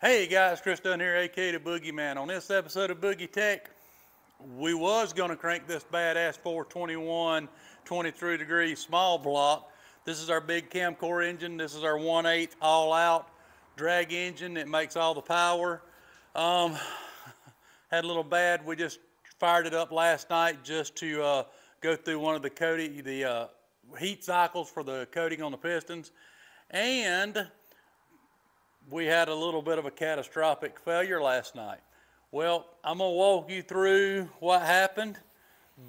Hey guys, Chris Dunn here, aka the Boogeyman. On this episode of Boogie Tech, we was gonna crank this badass 421 23 degree small block. This is our big Camcore engine. This is our 1/8 all out drag engine. It makes all the power. Had a little bad. We just fired it up last night just to go through one of the coating, the heat cycles for the coating on the pistons, and we had a little bit of a catastrophic failure last night. Well, I'm gonna walk you through what happened,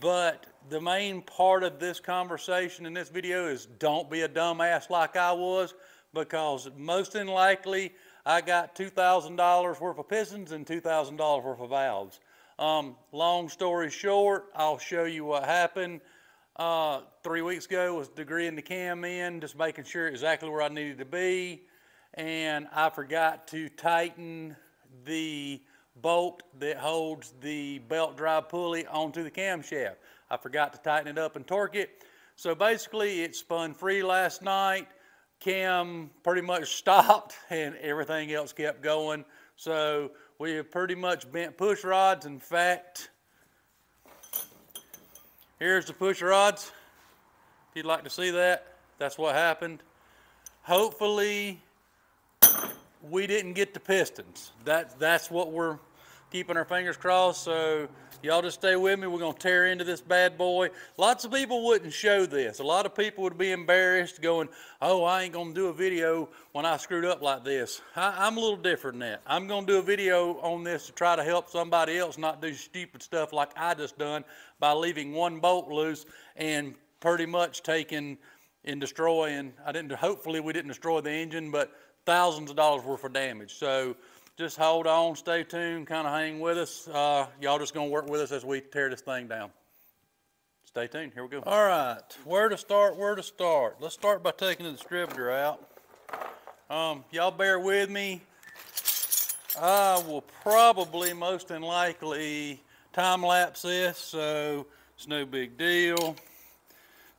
but the main part of this conversation in this video is don't be a dumbass like I was, because most than likely I got $2,000 worth of pistons and $2,000 worth of valves. Long story short, I'll show you what happened. 3 weeks ago was degreeing the cam in, just making sure exactly where I needed to be. And I forgot to tighten the bolt that holds the belt drive pulley onto the camshaft. I forgot to tighten it up and torque it. So basically it spun free last night. Cam pretty much stopped and everything else kept going. So we have pretty much bent push rods. In fact, here's the push rods. If you'd like to see that, that's what happened. Hopefully we didn't get the pistons. That's what we're keeping our fingers crossed. So y'all just stay with me. We're gonna tear into this bad boy. Lots of people wouldn't show this. A lot of people would be embarrassed going, oh, I ain't gonna do a video when I screwed up like this. I'm a little different than that. I'm gonna do a video on this to try to help somebody else not do stupid stuff like I just done by leaving one bolt loose and pretty much taking and destroying. Hopefully we didn't destroy the engine, but thousands of dollars worth of damage. So just hold on, stay tuned, kind of hang with us. Y'all just gonna work with us as we tear this thing down. Stay tuned, here we go. All right, where to start? Let's start by taking the distributor out. Y'all bear with me. I will probably most than likely time lapse this, so it's no big deal.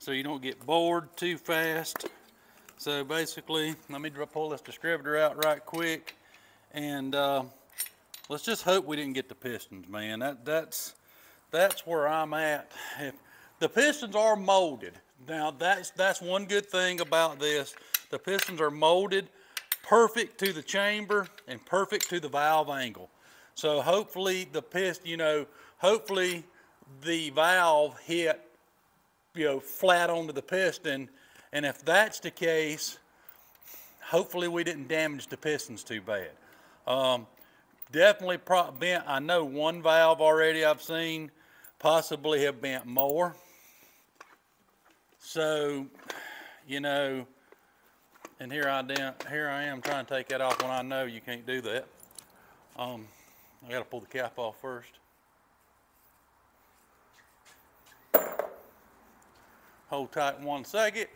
So you don't get bored too fast. So basically, let me pull this distributor out right quick, and let's just hope we didn't get the pistons, man. That's where I'm at. If the pistons are molded. Now that's one good thing about this. The pistons are molded perfect to the chamber and perfect to the valve angle. So hopefully hopefully the valve hit, flat onto the piston. And if that's the case, hopefully we didn't damage the pistons too bad. Definitely bent, I know one valve already I've seen, possibly have bent more. So, and here I am trying to take that off when I know you can't do that. I gotta pull the cap off first. Hold tight 1 second.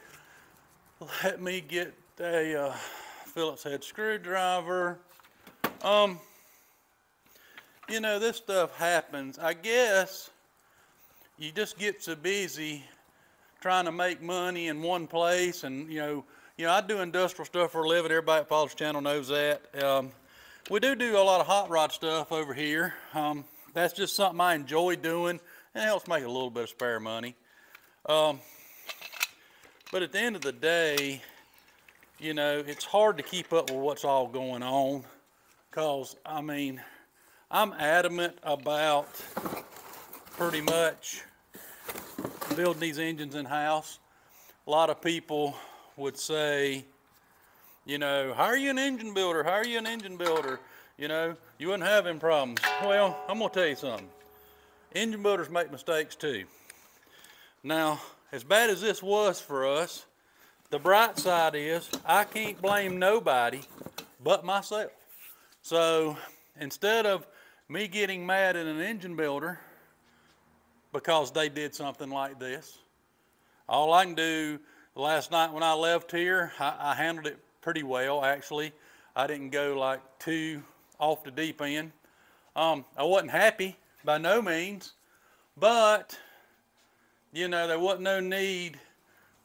Let me get a Phillips head screwdriver. This stuff happens. I guess you just get so busy trying to make money in one place, and I do industrial stuff for a living. Everybody that follows the channel knows that. We do a lot of hot rod stuff over here. That's just something I enjoy doing, and it helps make a little bit of spare money. But at the end of the day, it's hard to keep up with what's all going on, because, I'm adamant about pretty much building these engines in-house. A lot of people would say, how are you an engine builder? How are you an engine builder? You wouldn't have them problems. Well, I'm going to tell you something. Engine builders make mistakes too. Now, as bad as this was for us, the bright side is I can't blame nobody but myself. So instead of me getting mad at an engine builder because they did something like this, all I can do, last night when I left here, I handled it pretty well, actually. I didn't go like too off the deep end. I wasn't happy by no means, but there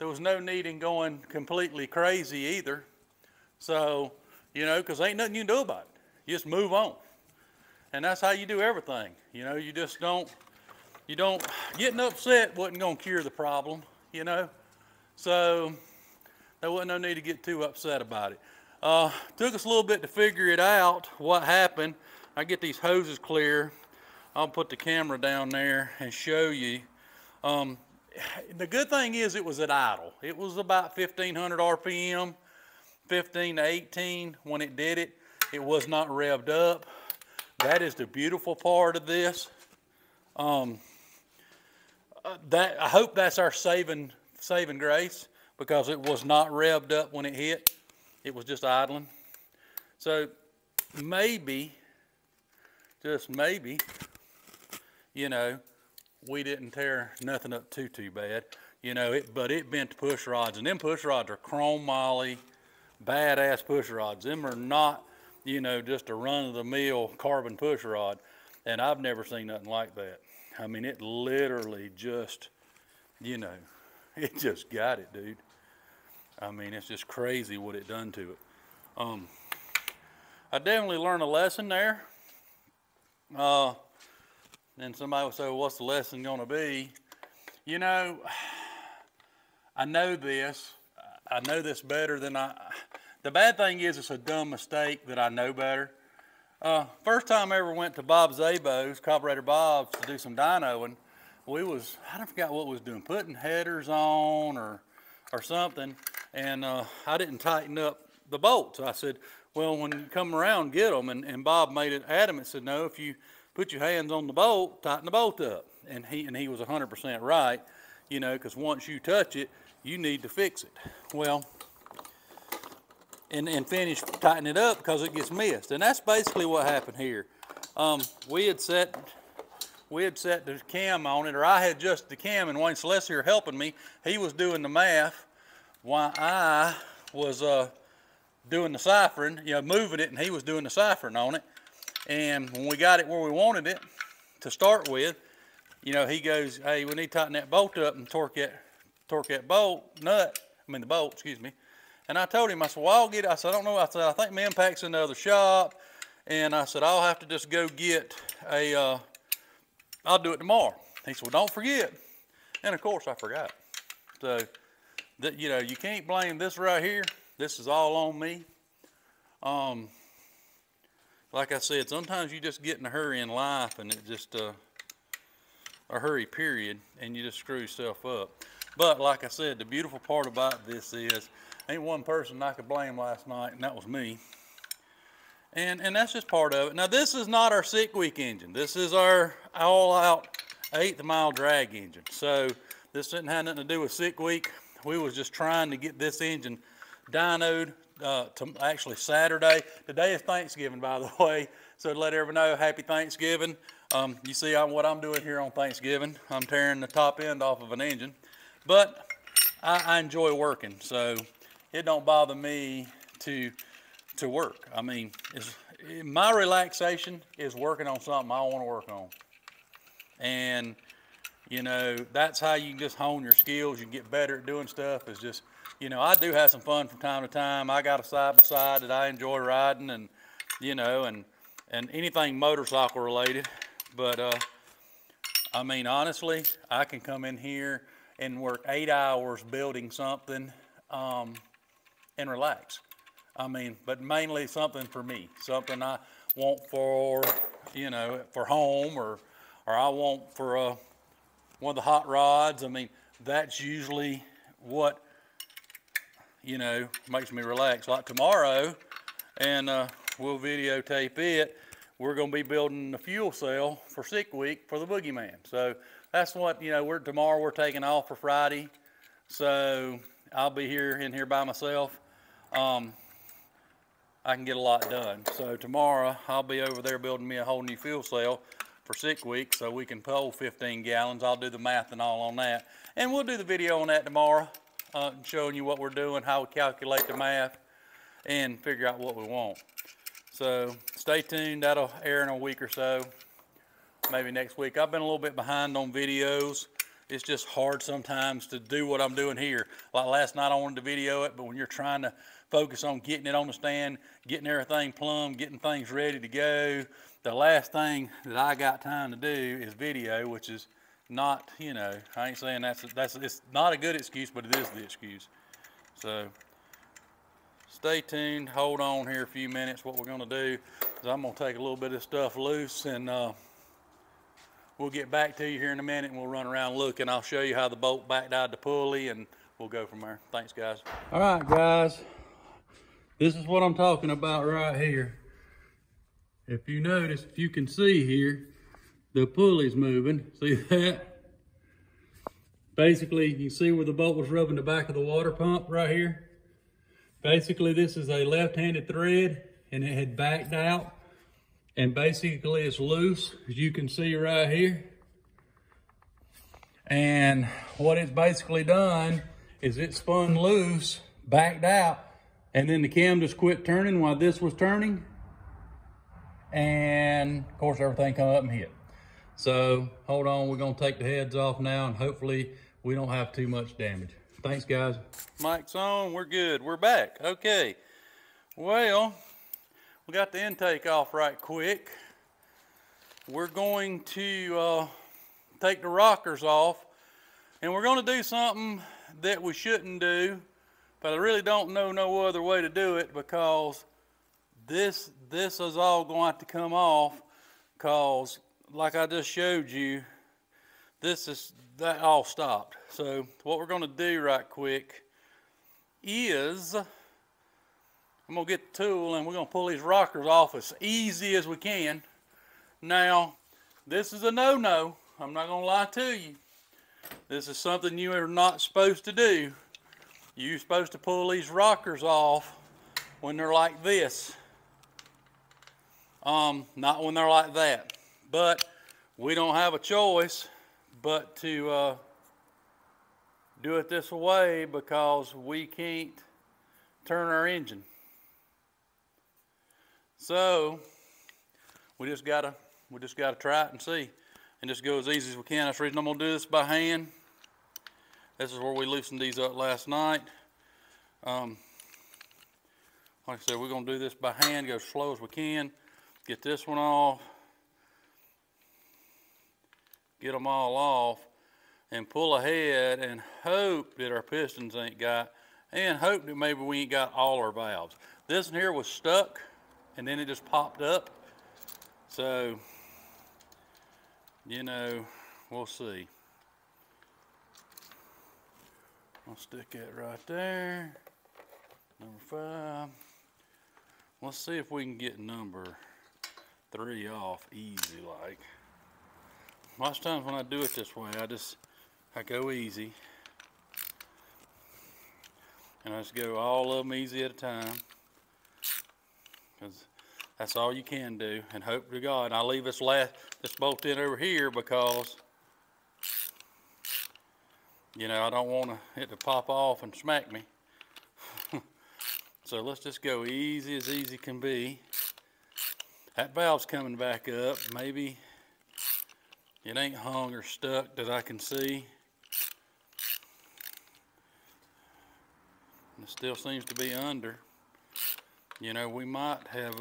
was no need in going completely crazy either. So, because ain't nothing you can do about it. You just move on. And that's how you do everything. You know, you just don't, getting upset wasn't going to cure the problem, you know. So there wasn't no need to get too upset about it. Took us a little bit to figure it out, what happened. I get these hoses clear. I'll put the camera down there and show you. The good thing is it was at idle. It was about 1,500 RPM, 15 to 18 when it did it. It was not revved up. That is the beautiful part of this. I hope that's our saving grace, because it was not revved up when it hit. It was just idling. So maybe, just maybe, you know, we didn't tear nothing up too bad. You know, but it bent the push rods, and them push rods are chrome moly, badass push rods. Them are not, you know, just a run-of-the-mill carbon push rod, and I've never seen nothing like that. I mean, it literally just, you know, it just got it, dude. I mean, it's just crazy what it done to it. I definitely learned a lesson there. And somebody will say, well, what's the lesson going to be? You know, I know this. I know this better than the bad thing is it's a dumb mistake that I know better. First time I ever went to Bob Zabo's, Carburetor Bob's, to do some dynoing, I don't forget what we was doing, putting headers on or something, and I didn't tighten up the bolts. I said, well, when you come around, get them, and Bob made it adamant, said, no, if you put your hands on the bolt, tighten the bolt up. And he was 100% right, you know, because once you touch it, you need to fix it. Well, and finish tightening it up because it gets missed. And that's basically what happened here. We had set the cam on it, or I had just the cam, and Wayne Celestier helping me. He was doing the math while I was doing the ciphering, you know, moving it, and he was doing the ciphering on it. And when we got it where we wanted it to start with, you know, he goes, hey, we need to tighten that bolt up and torque that the bolt, excuse me. And I told him, I said, well, I'll get it. I said, I don't know. I said, I think my impact's in the other shop. And I said, I'll have to just go get I'll do it tomorrow. He said, well, don't forget. And of course I forgot. So, you know, you can't blame this right here. This is all on me. Like I said, sometimes you just get in a hurry in life, and it just, a hurry period, and you just screw yourself up. But like I said, the beautiful part about this is, ain't one person I could blame last night, and that was me. And that's just part of it. Now, this is not our 6-week engine. This is our all-out 1/8 mile drag engine. So this didn't have nothing to do with 6 week. We was just trying to get this engine dynoed to actually Saturday. Today is Thanksgiving, by the way. So to let everyone know, happy Thanksgiving. You see what I'm doing here on Thanksgiving. I'm tearing the top end off of an engine. But I enjoy working, so it don't bother me to work. I mean, my relaxation is working on something I want to work on. And, you know, that's how you can just hone your skills. You can get better at doing stuff. Is just, you know, I do have some fun from time to time. I got a side-by-side that I enjoy riding, and, you know, and anything motorcycle related. But, I mean, honestly, I can come in here and work 8 hours building something and relax. I mean, but mainly something for me, something I want for, you know, for home, or I want for one of the hot rods. I mean, that's usually what, you know, makes me relax. Like tomorrow, and we'll videotape it, we're going to be building the fuel cell for 6 week for the Boogeyman. So that's what, you know, tomorrow we're taking off for Friday. So I'll be in here by myself. I can get a lot done. So tomorrow I'll be over there building me a whole new fuel cell for 6 weeks so we can pull 15 gallons. I'll do the math and all on that. And we'll do the video on that tomorrow, showing you what we're doing, how we calculate the math, and figure out what we want. So stay tuned. That'll air in a week or so, maybe next week. I've been a little bit behind on videos. it's just hard sometimes to do what I'm doing here. Like last night I wanted to video it, but when you're trying to focus on getting it on the stand, getting everything plumbed, getting things ready to go, the last thing that I got time to do is video, which is not, you know, I ain't saying it's not a good excuse, but it is the excuse. So stay tuned, hold on here a few minutes. What we're gonna do is I'm gonna take a little bit of this stuff loose, and we'll get back to you here in a minute, and we'll run around looking. I'll show you how the bolt backed out of the pulley, and we'll go from there. Thanks, guys. All right, guys, this is what I'm talking about right here. If you notice, if you can see here, the pulley's moving. See that? Basically, you can see where the bolt was rubbing the back of the water pump right here. Basically, this is a left-handed thread, and it had backed out. And basically, it's loose, as you can see right here. And what it's basically done is it spun loose, backed out, and then the cam just quit turning while this was turning. And of course everything come up and hit. So hold on, we're gonna take the heads off now, and hopefully we don't have too much damage. Thanks, guys. Mic's on, we're good, we're back. Okay, well, we got the intake off right quick. We're going to take the rockers off, and we're gonna do something that we shouldn't do, but I really don't know no other way to do it, because this is all going to have to come off, because like I just showed you, that all stopped. So what we're going to do right quick is I'm going to get the tool, and we're going to pull these rockers off as easy as we can. Now, this is a no-no. I'm not going to lie to you. This is something you are not supposed to do. You're supposed to pull these rockers off when they're like this. Not when they're like that. But we don't have a choice but to do it this way, because we can't turn our engine. So we just gotta try it and see, and just go as easy as we can. That's the reason I'm gonna do this by hand. This is where we loosened these up last night. Like I said, we're gonna do this by hand, go as slow as we can. Get this one off, get them all off, and pull ahead and hope that our pistons ain't got, and hope that maybe we ain't got all our valves. This one here was stuck, and then it just popped up. So, you know, we'll see. I'll stick that right there. Number 5. Let's see if we can get number 3 off easy like. Most times when I do it this way, I go easy, and I just go all of them easy at a time, because that's all you can do, and hope to God. I leave this bolt in over here, because you know, I don't want it to pop off and smack me. So let's just go easy as easy can be. That valve's coming back up. Maybe it ain't hung or stuck that I can see. It still seems to be under. You know, we might have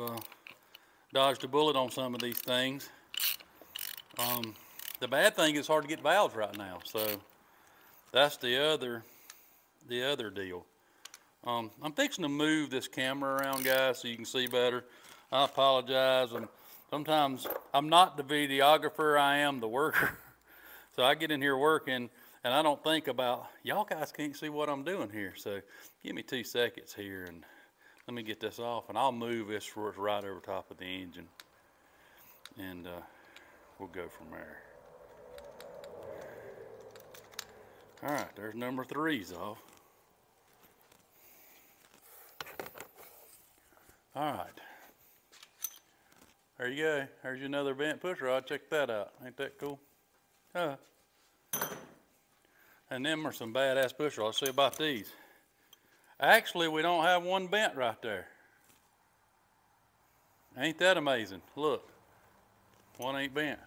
dodged a bullet on some of these things. The bad thing is it's hard to get valves right now, so that's the other deal. I'm fixing to move this camera around, guys, so you can see better. I apologize. Sometimes I'm not the videographer, I am the worker. So I get in here working, and I don't think about, y'all guys can't see what I'm doing here. So give me 2 seconds here, and let me get this off, and I'll move this where it's right over top of the engine, and we'll go from there. All right, there's number 3's off. All right. There you go. There's another bent push rod. Check that out. Ain't that cool? And them are some badass push rods. See about these. Actually, we don't have one bent right there. Ain't that amazing? Look. One ain't bent.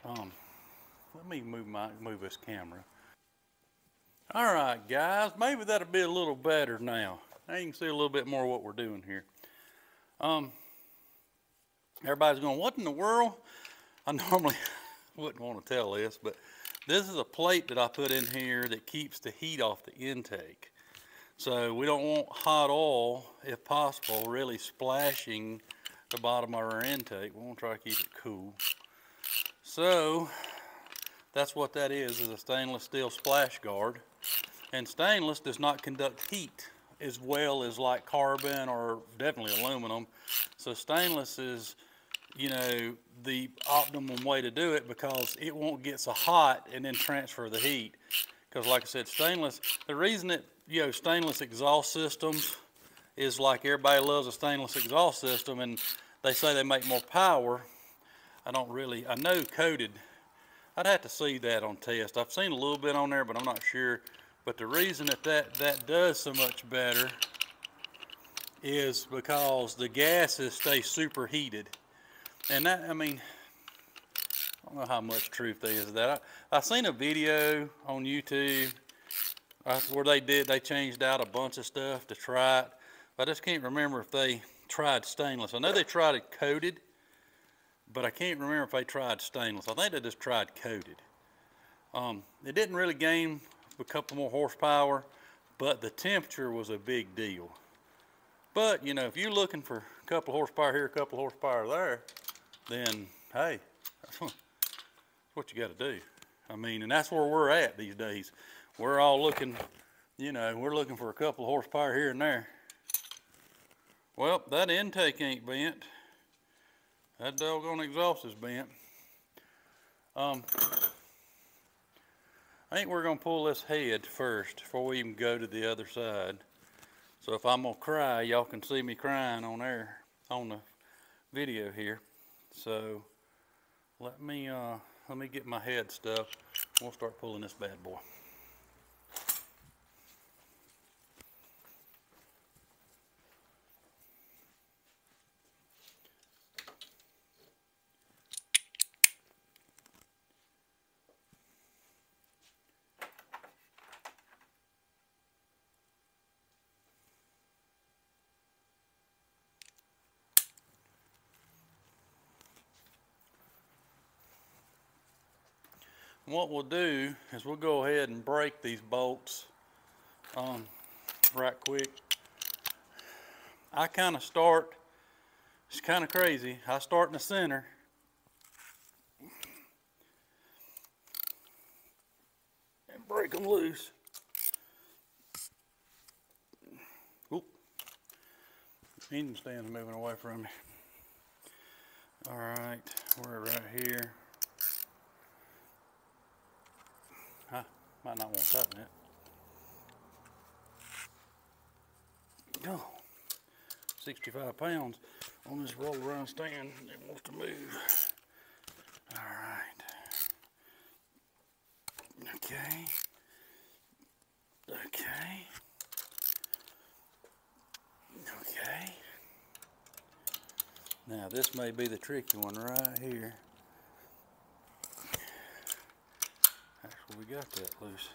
Let me move this camera. All right, guys, maybe that'll be a little better now. Now you can see a little bit more of what we're doing here. Everybody's going, what in the world? I normally wouldn't want to tell this, but this is a plate that I put in here that keeps the heat off the intake. So we don't want hot oil, if possible, really splashing the bottom of our intake. We want to try to keep it cool. So that's what that is a stainless steel splash guard. And stainless does not conduct heat as well as like carbon or definitely aluminum. So stainless is, you know, the optimum way to do it because it won't get so hot and then transfer the heat. Because like I said, stainless, the reason that, you know, stainless exhaust systems is like everybody loves a stainless exhaust system and they say they make more power. I know coated, I'd have to see that on test. I've seen a little bit on there, but I'm not sure. But the reason that does so much better is because the gases stay superheated. And that, I mean, I don't know how much truth there is to that. I seen a video on YouTube where they changed out a bunch of stuff to try it. But I just can't remember if they tried stainless. I know they tried it coated, but I can't remember if they tried stainless. I think they just tried coated. It didn't really gain a couple more horsepower, but the temperature was a big deal. But, you know, if you're looking for a couple horsepower here, a couple horsepower there, then, hey, that's what you got to do. I mean, and that's where we're at these days. We're all looking, you know, we're looking for a couple of horsepower here and there. Well, that intake ain't bent. That doggone exhaust is bent. I think we're going to pull this head first before we even go to the other side. So if I'm going to cry, y'all can see me crying on there, on the video here. So let me get my head stuff. We'll start pulling this bad boy. What we'll do is we'll go ahead and break these bolts right quick. I kind of start, it's kind of crazy, I start in the center and break them loose. Oop. Engine stand's moving away from me. All right, we're right here. Might not want to tighten it. Oh, 65 pounds on this roll around stand. It wants to move. All right. Okay. Okay. Okay. Now this may be the tricky one right here. We got that loose.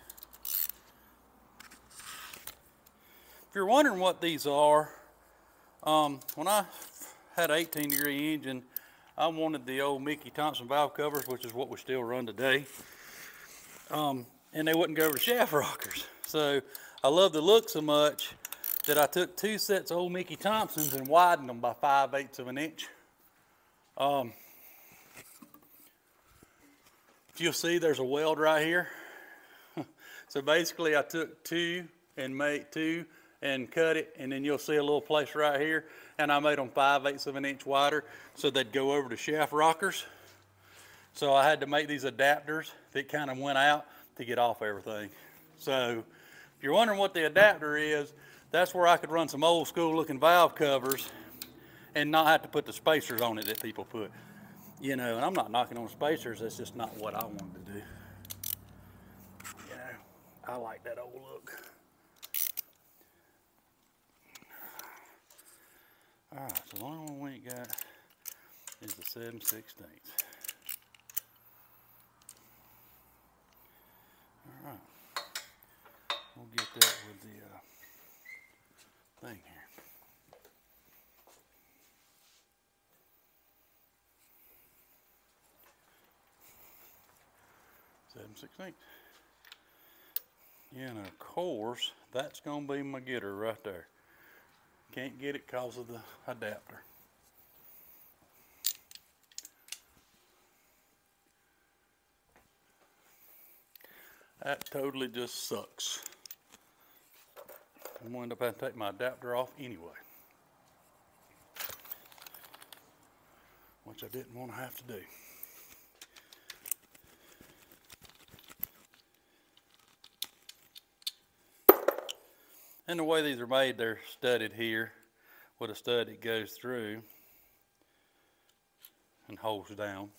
If you're wondering what these are, when I had an 18-degree engine, I wanted the old Mickey Thompson valve covers, which is what we still run today. And they wouldn't go over the shaft rockers. So I love the look so much that I took 2 sets of old Mickey Thompsons and widened them by 5/8 of an inch. You'll see there's a weld right here. So basically I took 2 and made 2 and cut it, and then you'll see a little place right here, and I made them 5/8 of an inch wider so they'd go over the shaft rockers. So I had to make these adapters that kind of went out to get off everything. So if you're wondering what the adapter is, that's where I could run some old school looking valve covers and not have to put the spacers on it that people put. You know, and I'm not knocking on spacers, that's just not what I wanted to do. You know, I like that old look. All right, so the only one we ain't got is the 7/16. thing here. 7/16. And of course, that's gonna be my getter right there. Can't get it because of the adapter. That totally just sucks. I'm going to end up having to take my adapter off anyway, which I didn't want to have to do. And the way these are made, they're studded here with a stud that goes through and holds down.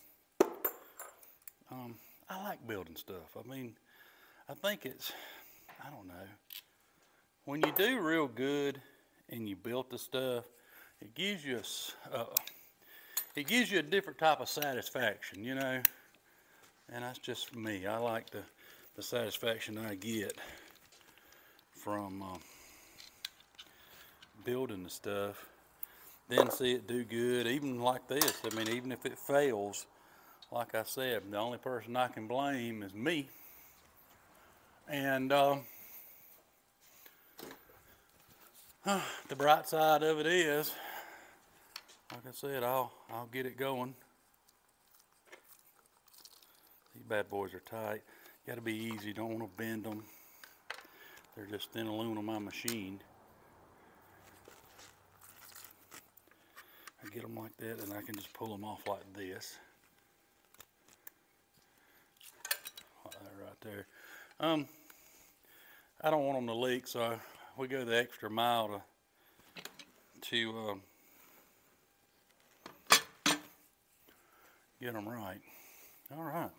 I like building stuff. I mean, I think it's, I don't know. When you do real good and you build the stuff, it gives you a different type of satisfaction, you know. And that's just me. I like the satisfaction I get from building the stuff. Then see it do good, even like this. I mean, even if it fails, like I said, the only person I can blame is me. And the bright side of it is, like I said, I'll get it going. These bad boys are tight. Got to be easy. Don't want to bend them. They're just thin aluminum on my machine. I get them like that, and I can just pull them off like this. Right there. I don't want them to leak, so we go the extra mile to get them right. All right.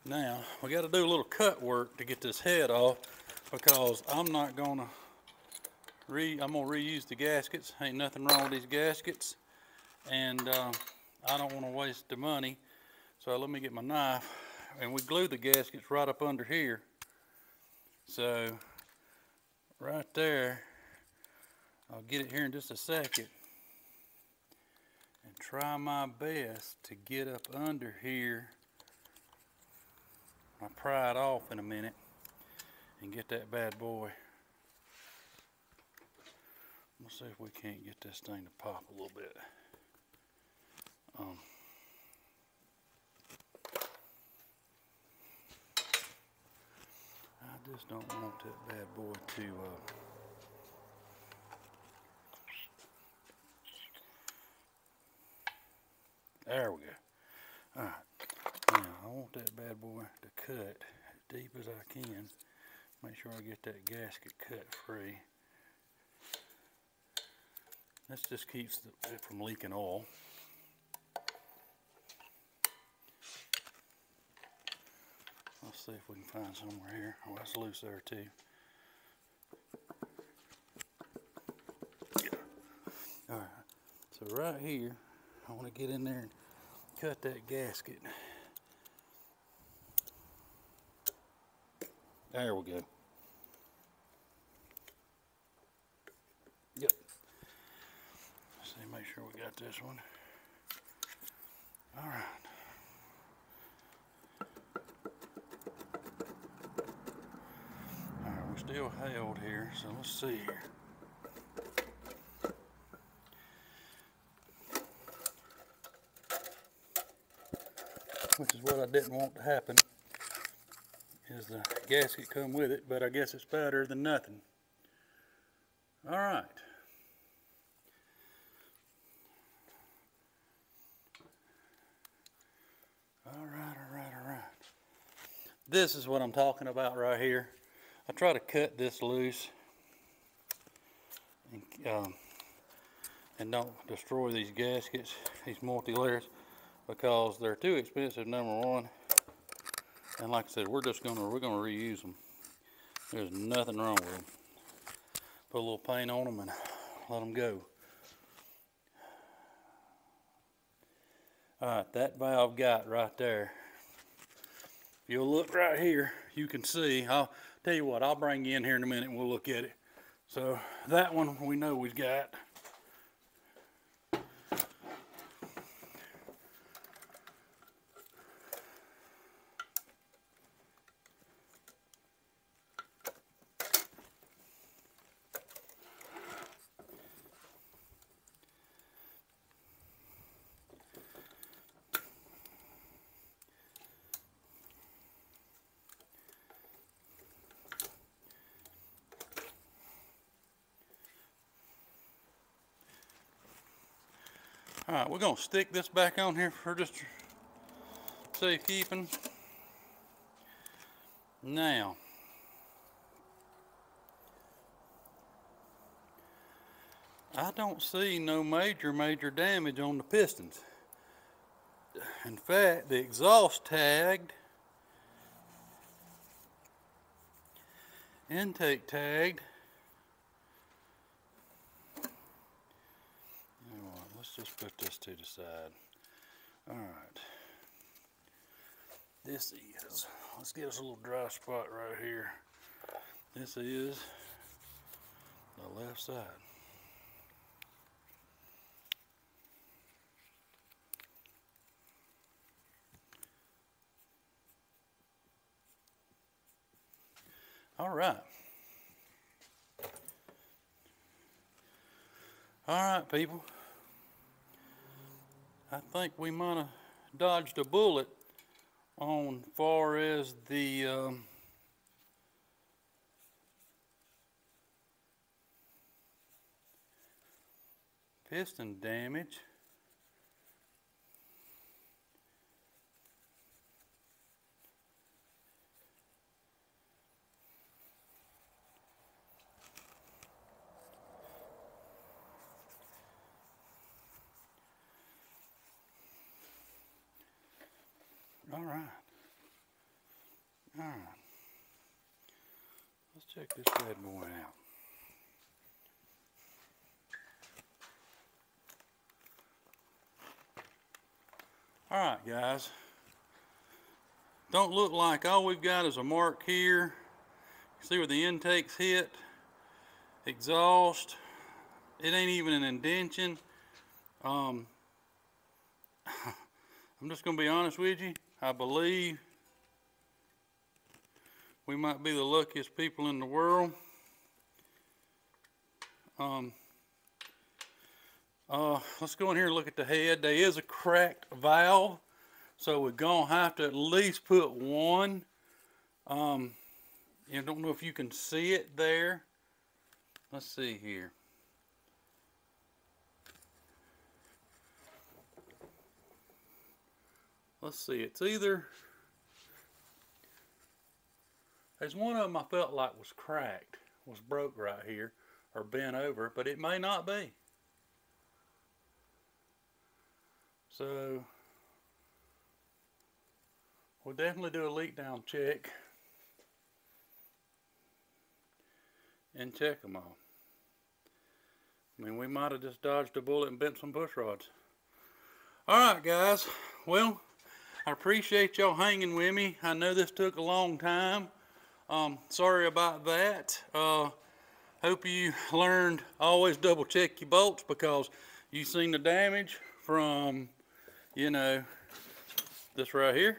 Now, we got to do a little cut work to get this head off, because I'm not going to I'm going to reuse the gaskets. Ain't nothing wrong with these gaskets, and I don't want to waste the money. So let me get my knife, and we glue the gaskets right up under here. So right there, I'll get it here in just a second and try my best to get up under here. I'll pry it off in a minute and get that bad boy. Let's see if we can't get this thing to pop a little bit. I just don't want that bad boy to there we go. Alright. Now I want that bad boy to cut as deep as I can. Make sure I get that gasket cut free. This just keeps it from leaking oil. Let's see if we can find somewhere here. Oh, that's loose there too. Alright, so right here, I want to get in there and cut that gasket. There we go. Yep. Let's see, make sure we got this one. All right. All right, we're still held here, so let's see here. Which is what I didn't want to happen. is the gasket come with it, but I guess it's better than nothing. All right. All right. This is what I'm talking about right here. I try to cut this loose and don't destroy these gaskets, these multi-layers, because they're too expensive, number one. And like I said, we're gonna reuse them. There's nothing wrong with them. Put a little paint on them and let them go. All right, that valve got right there. If you'll look right here, you can see. I'll tell you what, I'll bring you in here in a minute and we'll look at it. So that one we know we've got. All right, we're gonna stick this back on here for just safekeeping. Now, I don't see no major damage on the pistons. In fact, the exhaust tagged, intake tagged. Let's just put this to the side. All right. This is, let's get us a little dry spot right here. This is the left side. All right. All right, people. I think we might have dodged a bullet on far as the piston damage. All right. Let's check this bad boy out. All right, guys. Don't look like all we've got is a mark here. See where the intakes hit, exhaust. It ain't even an indention. I'm just gonna be honest with you. I believe we might be the luckiest people in the world. Let's go in here and look at the head. There is a cracked valve, so we're gonna have to at least put one. I don't know if you can see it there. Let's see here. Let's see, it's either, there's one of them I felt like was cracked, was broke right here, or bent over, but it may not be. So, we'll definitely do a leak down check and check them all. I mean, we might have just dodged a bullet and bent some push rods. Alright guys, well, I appreciate y'all hanging with me. I know this took a long time. Sorry about that. Hope you learned always double check your bolts, because you've seen the damage from, you know, this right here.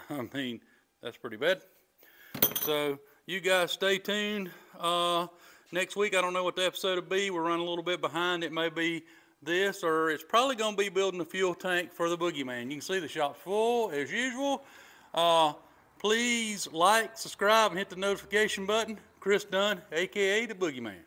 I mean, that's pretty bad. So you guys stay tuned. Next week, I don't know what the episode will be. We're running a little bit behind. It may be this, or it's probably going to be building a fuel tank for the Boogeyman. You can see the shop's full as usual. Please like, subscribe, and hit the notification button. Chris Dunn, aka the Boogeyman.